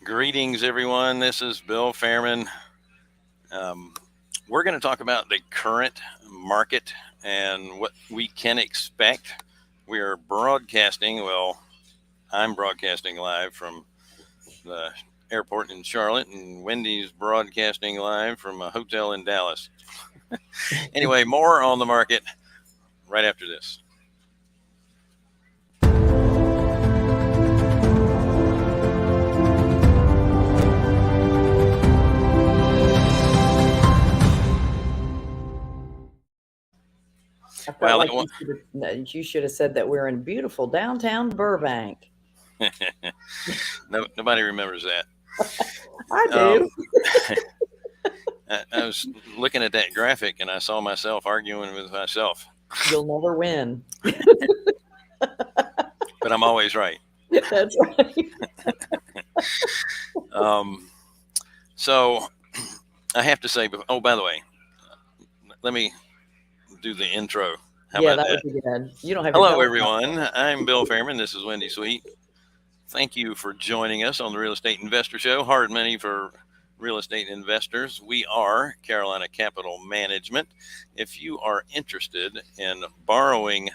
Greetings, everyone. This is Bill Fairman. Um, we're going to talk about the current market and what we can expect. We are broadcasting, I'm broadcasting live from the airport in Charlotte, and Wendy's broadcasting live from a hotel in Dallas. Anyway, more on the market right after this. I felt Well, like you should have said that we're in beautiful downtown Burbank. nobody remembers that. I Um, do. I was looking at that graphic and I saw myself arguing with myself, You'll never win. but I'm always right. That's right. Um, so I have to say, oh, by the way, let me do the intro. How Yeah, about that that? would be good. You don't have to Hello, tell us. everyone. I'm Bill Fairman. This is Wendy Sweet. Thank you for joining us on the Real Estate Investor Show. Hard money for real estate investors. We are Carolina Capital Management. If you are interested in borrowing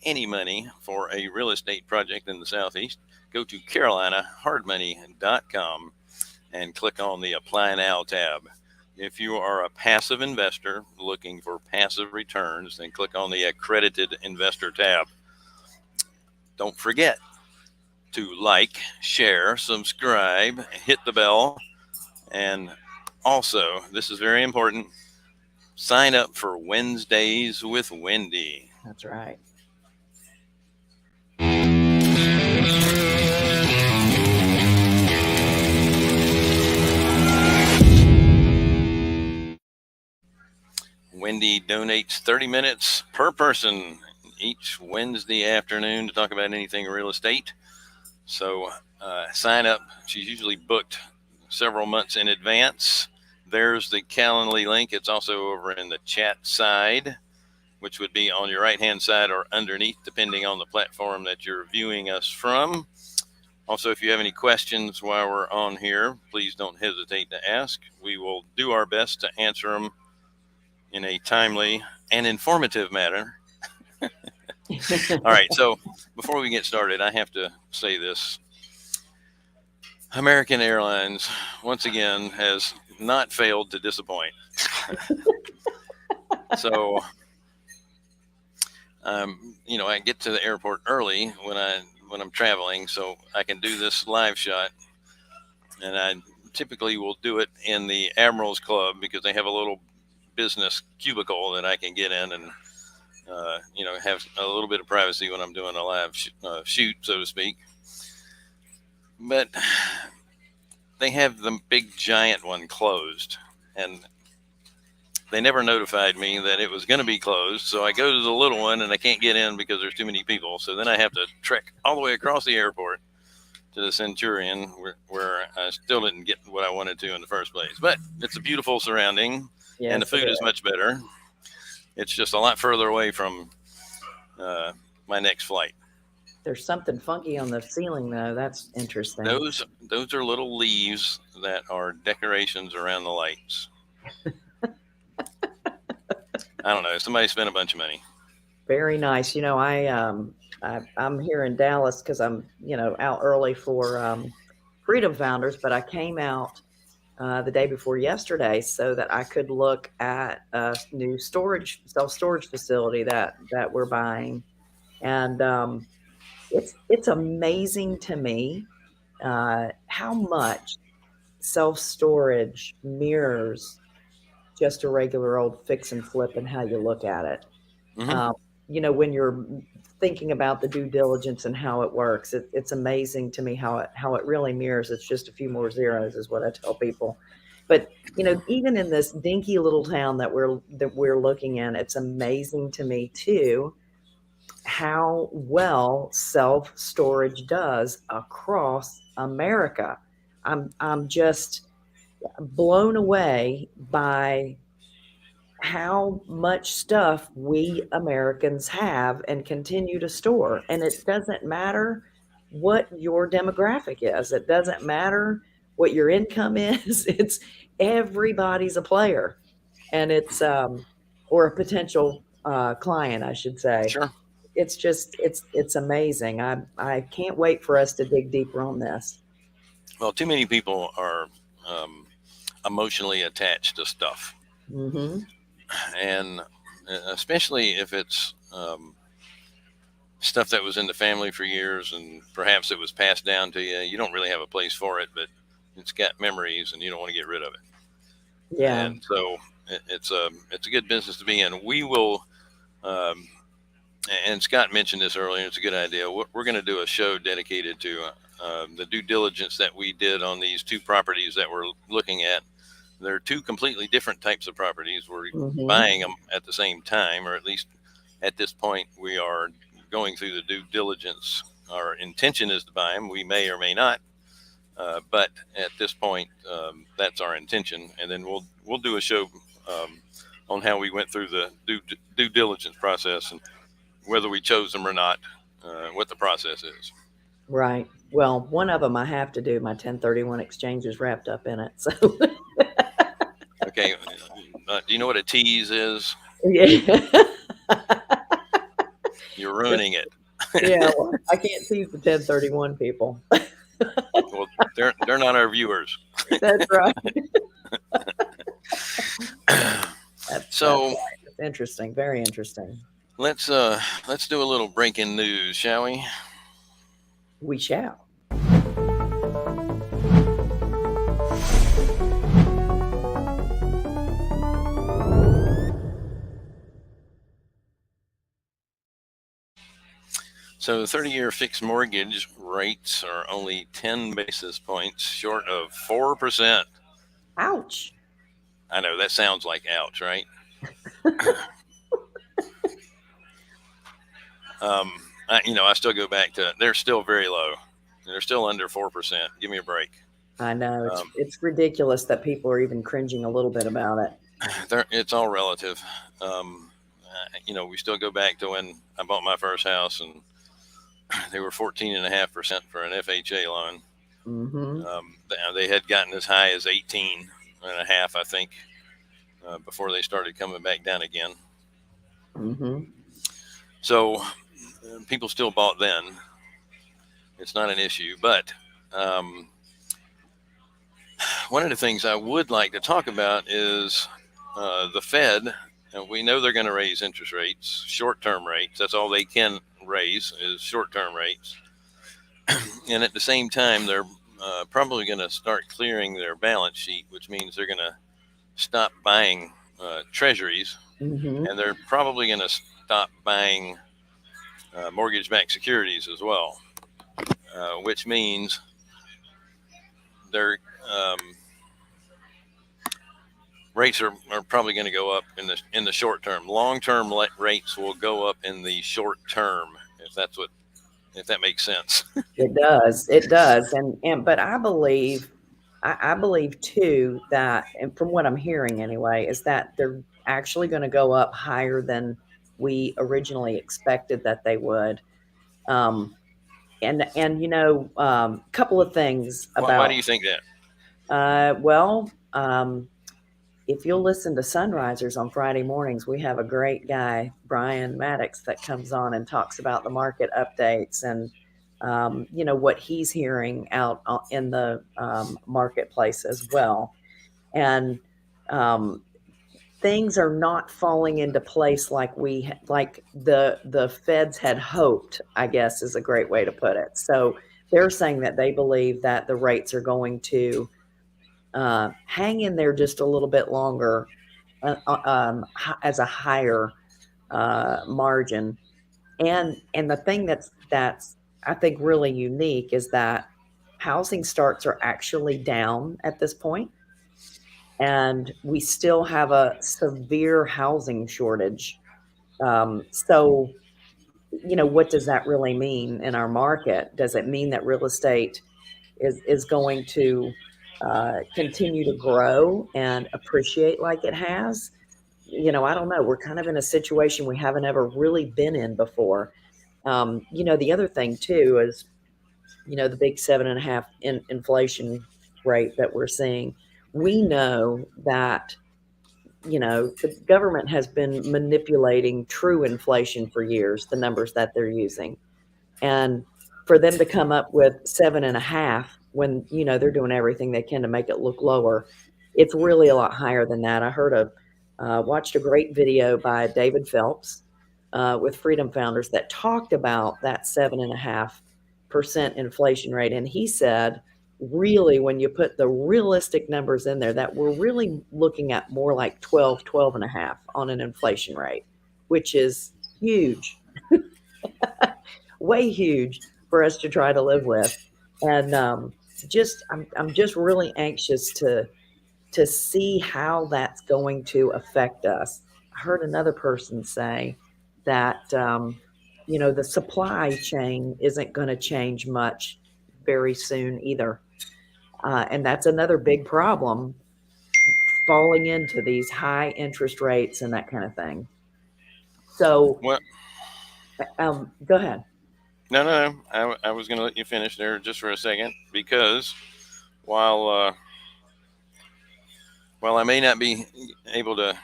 any money for a real estate project in the Southeast, go to carolinahardmoney.com and click on the Apply Now tab. If you are a passive investor looking for passive returns, then click on the Accredited Investor tab. Don't forget to like, share, subscribe, hit the bell, and also, this is very important, sign up for Wednesdays with Wendy. That's right. Wendy donates 30 minutes per person each Wednesday afternoon to talk about anything real estate. So sign up. She's usually booked several months in advance. There's the Calendly link. It's also over in the chat side, which would be on your right-hand side or underneath, depending on the platform that you're viewing us from. Also, if you have any questions while we're on here, please don't hesitate to ask. We will do our best to answer them in a timely and informative manner. All right, so before we get started, I have to say this. American Airlines, once again, has not failed to disappoint. So, I get to the airport early when I'm traveling, so I can do this live shot, and I typically will do it in the Admirals Club because they have a little business cubicle that I can get in and have a little bit of privacy when I'm doing a live shoot, so to speak. But they have the big giant one closed, and they never notified me that it was going to be closed. So I go to the little one and I can't get in because there's too many people. So then I have to trek all the way across the airport to the Centurion where I still didn't get what I wanted to in the first place. But it's a beautiful surrounding, Yes, and the food is much better. It's just a lot further away from my next flight. There's something funky on the ceiling, though. That's interesting. Those are little leaves that are decorations around the lights. I don't know. Somebody spent a bunch of money. Very nice. I'm here in Dallas because I'm out early for Freedom Founders, but I came out the day before yesterday so that I could look at a new self-storage facility that we're buying, and it's amazing to me how much self-storage mirrors just a regular old fix and flip and how you look at it. Mm-hmm. When you're thinking about the due diligence and how it works, it's amazing to me how it really mirrors. It's just a few more zeros is what I tell people. But even in this dinky little town that we're looking in, it's amazing to me too how well self-storage does across America. I'm just blown away by how much stuff we Americans have and continue to store. And it doesn't matter what your demographic is. It doesn't matter what your income is. It's everybody's a player, and it's or a potential client, I should say. Sure. It's just it's amazing. I can't wait for us to dig deeper on this. Well, too many people are um, emotionally attached to stuff, Mm-hmm. and especially if it's stuff that was in the family for years, and perhaps it was passed down to you. You don't really have a place for it, but it's got memories, and you don't want to get rid of it. Yeah. And so it's a good business to be in. We will. Um, and Scott mentioned this earlier. It's a good idea. We're going to do a show dedicated to the due diligence that we did on these two properties that we're looking at. They're two completely different types of properties. We're Mm-hmm. buying them at the same time, or at least at this point, we are going through the due diligence. Our intention is to buy them. We may or may not, but at this point, that's our intention. And then we'll do a show on how we went through the due diligence process and whether we chose them or not, what the process is. Right. Well, one of them I have to do. My 1031 exchange is wrapped up in it. So, Okay, do you know what a tease is? yeah. You're ruining it. Yeah. Well, I can't tease the 1031 people. Well, they're not our viewers. That's right. That's So right. It's interesting. Very interesting. let's do a little breaking news, shall we? We shall. So 30-year fixed mortgage rates are only 10 basis points short of 4%. Ouch. I know that sounds like ouch, right? I still go back to they're still very low. They're still under 4%. Give me a break. I know Um, it's ridiculous that people are even cringing a little bit about it. it's all relative. We still go back to when I bought my first house, and they were 14.5% for an FHA loan. Mm-hmm. They had gotten as high as 18.5, I think, before they started coming back down again. Mm-hmm. So people still bought then. It's not an issue, but one of the things I would like to talk about is the Fed. And we know they're going to raise interest rates, short-term rates. That's all they can raise is short-term rates. And at the same time, they're probably going to start clearing their balance sheet, which means they're going to stop buying treasuries, Mm-hmm. and they're probably going to stop buying mortgage-backed securities as well, which means their rates are probably going to go up in the short term. Long-term rates will go up in the short term, if that makes sense. It does. It does. And but I believe too that, and from what I'm hearing anyway, is that they're actually going to go up higher than we originally expected that they would. Um, and couple of things Why do about you think that? well, if you'll listen to Sunrisers on Friday mornings, we have a great guy, Brian Maddox, that comes on and talks about the market updates and what he's hearing out in the marketplace as well. And um, things are not falling into place like the feds had hoped, I guess is a great way to put it. So they're saying that they believe that the rates are going to hang in there just a little bit longer as a higher margin. And the thing that's I think really unique is that housing starts are actually down at this point, and we still have a severe housing shortage. So, what does that really mean in our market? Does it mean that real estate is going to continue to grow and appreciate like it has? I don't know. We're kind of in a situation we haven't ever really been in before. The other thing too is, the big 7.5 inflation rate that we're seeing, we know that, the government has been manipulating true inflation for years, the numbers that they're using. And for them to come up with 7.5 when, they're doing everything they can to make it look lower, it's really a lot higher than that. Watched a great video by David Phelps with Freedom Founders that talked about that 7.5% inflation rate. And he said, really, when you put the realistic numbers in there, that we're really looking at more like 12, 12.5 on an inflation rate, which is huge, way huge for us to try to live with. And I'm just really anxious to see how that's going to affect us. I heard another person say that the supply chain isn't going to change much very soon either, and that's another big problem, falling into these high interest rates and that kind of thing. So, Well, go ahead. no, no, no. I was going to let you finish there just for a second because while while I may not be able to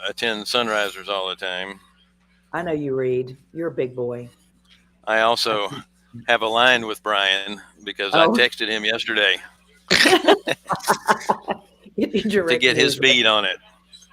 attend sunrisers all the time, I know you read. You're a big boy. I also have aligned with Brian because I Oh, texted him yesterday get to direct get his news. beat on it.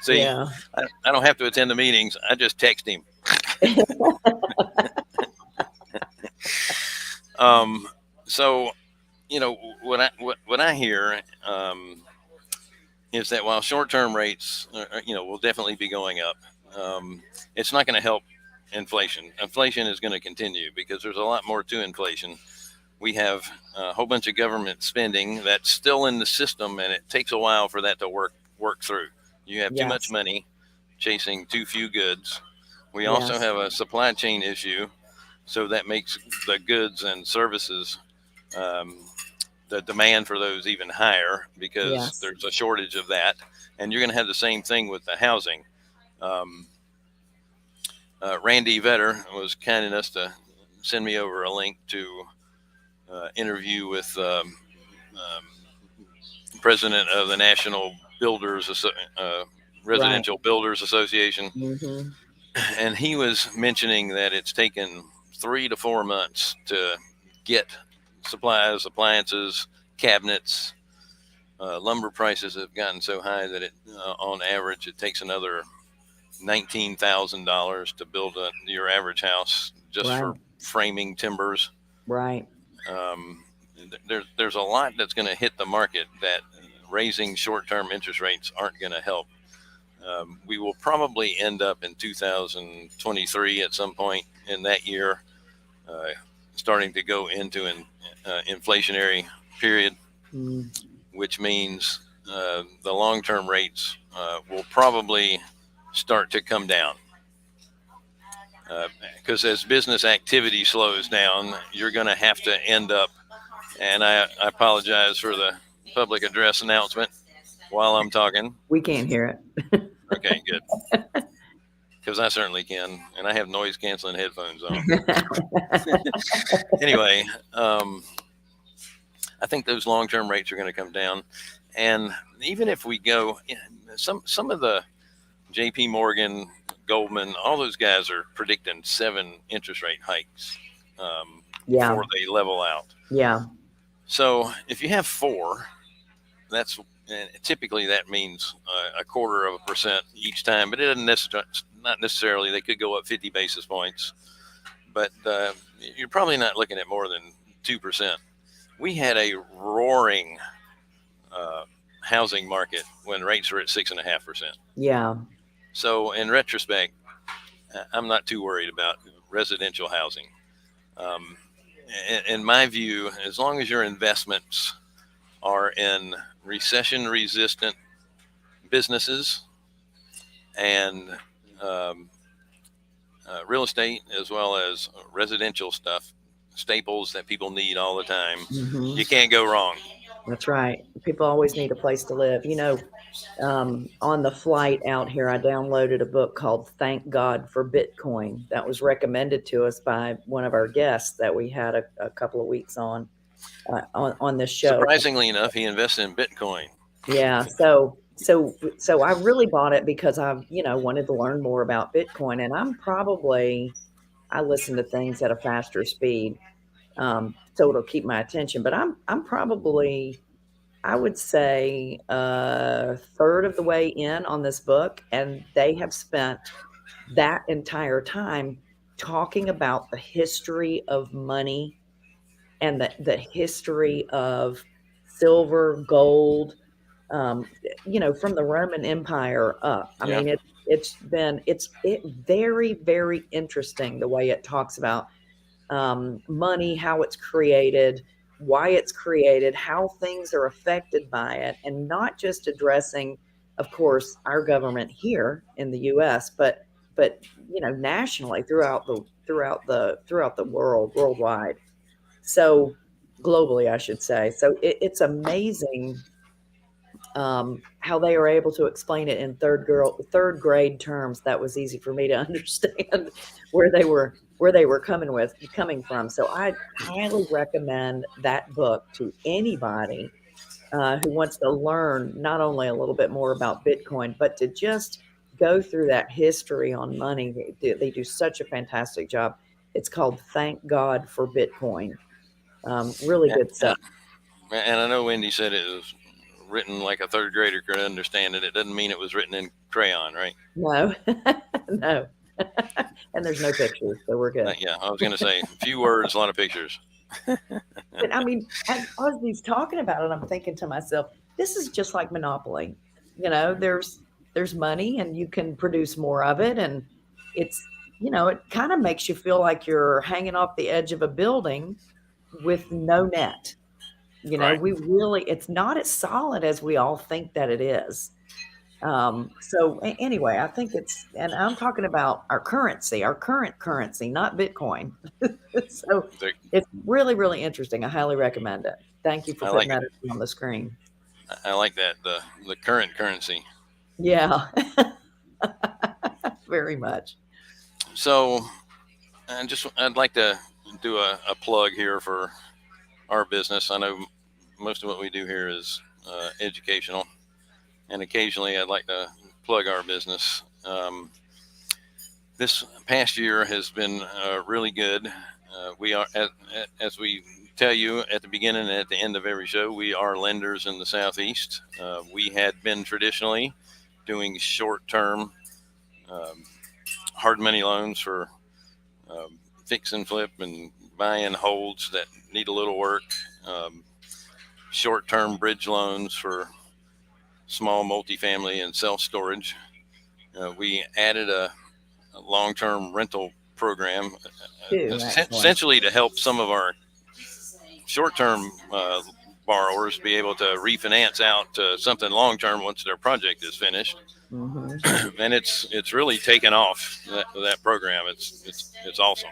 See, Yeah. I don't have to attend the meetings. I just text him. Um, so what I hear is that while short-term rates will definitely be going up, it's not going to help inflation. Inflation is going to continue because there's a lot more to inflation. We have a whole bunch of government spending that's still in the system, and it takes a while for that to work through. You have too much Yes. money chasing too few goods. We also Yes. have a supply chain issue, so that makes the goods and services, um, the demand for those even higher because Yes. there's a shortage of that. And you're going to have the same thing with the housing. Um, Randy Vetter was kind enough to send me over a link to interview with president of the National Builders Right. Residential Builders Association, Hmm. and he was mentioning that it's taken 3 to 4 months to get supplies, appliances, cabinets. Lumber prices have gotten so high that on average, it takes another $19,000 to build your average house just Right. for framing timbers. Right. Um, there's a lot that's going to hit the market that raising short-term interest rates aren't going to help. We will probably end up in 2023 at some point in that year, uh, starting to go into an inflationary period, Mm. which means the long-term rates will probably start to come down. Because as business activity slows down, you're going to have to end up, and I apologize for the public address announcement while I'm talking. We can't hear Okay, good. Because I certainly can, and I have noise canceling headphones on. it. Anyway, I think those long term rates are going to come down, and even if we go, some of the J.P. Morgan, Goldman, all those guys are predicting 7 interest rate hikes Yeah. before they level out. Yeah. So if you have 4, that's and typically that means a 1/4% each time, but it doesn't not necessarily. They could go up 50 basis points, but you're probably not looking at more than 2%. We had a roaring uh, housing market when rates were at 6.5%. Yeah. So in retrospect, I'm not too worried about residential housing. Um, in my view, as long as your investments are in recession resistant businesses and um, real estate, as well as residential stuff, staples that people need all the time, Hmm. you can't go wrong. That's right. People always need a place to live. On the flight out here, I downloaded a book called Thank God for Bitcoin that was recommended to us by one of our guests that we had a couple of weeks on. on this show. Surprisingly enough, he invested in Bitcoin. Yeah. So I really bought it because I, wanted to learn more about Bitcoin, and I listen to things at a faster speed, so it'll keep my attention. But I'm probably, I would say, a third of the way in on this book, and they have spent that entire time talking about the history of money and the history of silver, gold, from the Roman Empire up. I Yeah, mean, it's very, very interesting the way it talks about money, how it's created, why it's created, how things are affected by it, and not just addressing, of course, our government here in the U.S., but nationally throughout the world, worldwide. So globally, I should say. So it's amazing how they were able to explain it in third grade terms. That was easy for me to understand where they were coming from. So I highly recommend that book to anybody who wants to learn not only a little bit more about Bitcoin, but to just go through that history on money. They do such a fantastic job. It's called Thank God for Bitcoin. Really and, good stuff. and I know Wendy said it was written like a third grader could understand it. It doesn't mean it was written in crayon, right? No, no. And there's no pictures, so we're good. Yeah, I was going to say few words, a lot of pictures. But I mean, as he's talking about it, I'm thinking to myself, this is just like Monopoly. There's money and you can produce more of it. And it kind of makes you feel like you're hanging off the edge of a building with no net. Right. It's not as solid as we all think that it is. So anyway, I think and I'm talking about our current currency, not Bitcoin. So it's really, really interesting. I highly recommend it. Thank you for I putting like it. that on the screen. I like that the current currency. Yeah, very much. So I'd like to do a plug here for our business. I know most of what we do here is educational, and occasionally I'd like to plug our business. This past year has been really good. We are, as we tell you at the beginning and at the end of every show, we are lenders in the Southeast. We had been traditionally doing short-term hard money loans for fix and flip and buy and holds that need a little work. Short-term bridge loans for small multifamily and self-storage. We added a long-term rental program, essentially to help some of our short-term borrowers be able to refinance out to something long-term once their project is finished. Mm-hmm. And it's really taken off that program. It's awesome.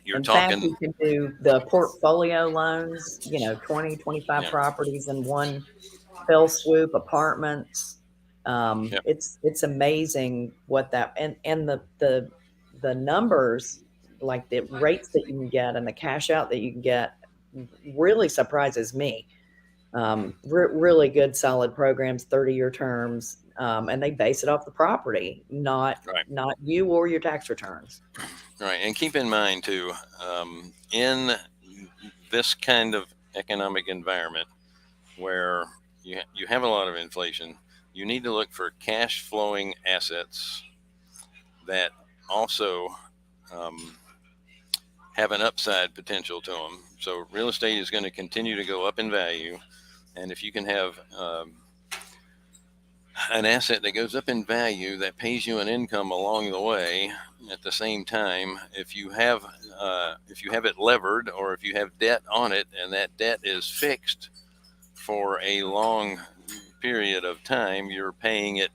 You're In fact, talking, you can do the portfolio loans, 20, 25 yeah, properties in one fell swoop, apartments. yeah, It's amazing what that and the numbers, like the rates that you can get and the cash out that you can get, really surprises me. Really good, solid programs, 30-year terms, and they base it off the property, not right, not you or your tax returns. right. And keep in mind too, in this kind of economic environment where you have a lot of inflation, you need to look for cash flowing assets that also um, have an upside potential to them. So real estate is going to continue to go up in value, and if you can have an asset that goes up in value that pays you an income along the way, at the same time, if you have it levered or if you have debt on it and that debt is fixed for a long period of time, you're paying it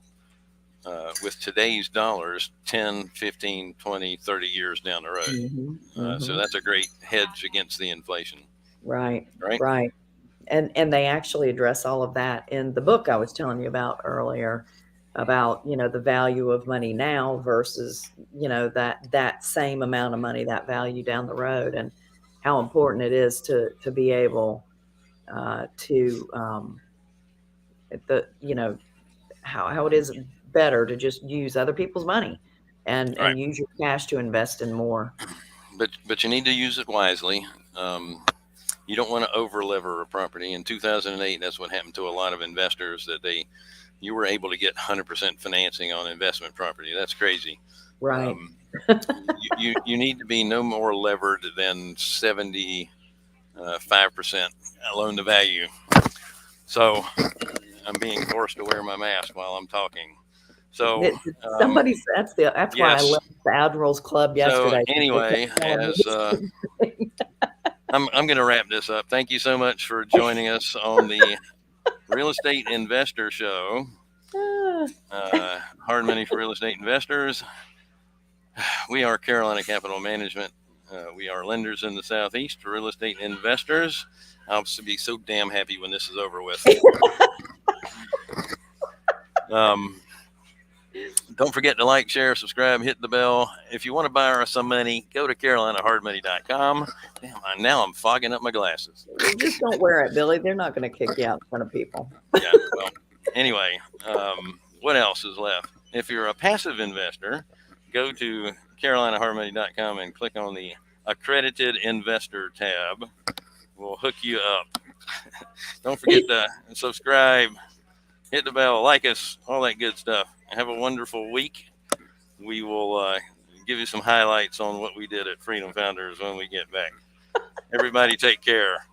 with today's dollars 10, 15, 20, 30 years down the road. Mm-hmm, So mm-hmm. that's a great hedge against the inflation, Right, right? right. And they actually address all of that in the book I was telling you about earlier, about the value of money now versus that same amount of money, that value down the road, and how important it is to be able to the how it is better to just use other people's money Right. and use your cash to invest in more. But you need to use it wisely. You don't want to over lever a property. In 2008, that's what happened to a lot of investors, that you were able to get 100% financing on investment property. That's crazy. Right. Um, you need to be no more levered than 75% loan to value. So I'm being forced to wear my mask while I'm talking. So That's why I yes. left the Admirals Club So yesterday. They kept anyway, telling me as the same thing. I'm going to wrap this up. Thank you so much for joining us on the Real Estate Investor Show. Hard money for real estate investors. We are Carolina Capital Management. We are lenders in the Southeast for real estate investors. I'll be so damn happy when this is over with. Don't forget to like, share, subscribe, hit the bell. If you want to borrow some money, go to carolinahardmoney.com. Damn, now I'm fogging up my glasses. Just don't wear it, Billy. They're not going to kick you out in front of people. Yeah, well, anyway, what else is left? If you're a passive investor, go to carolinahardmoney.com and click on the Accredited Investor tab. We'll hook you up. Don't forget to subscribe, hit the bell, like us, all that good stuff. Have a wonderful week. We will give you some highlights on what we did at Freedom Founders when we get back. Everybody take care.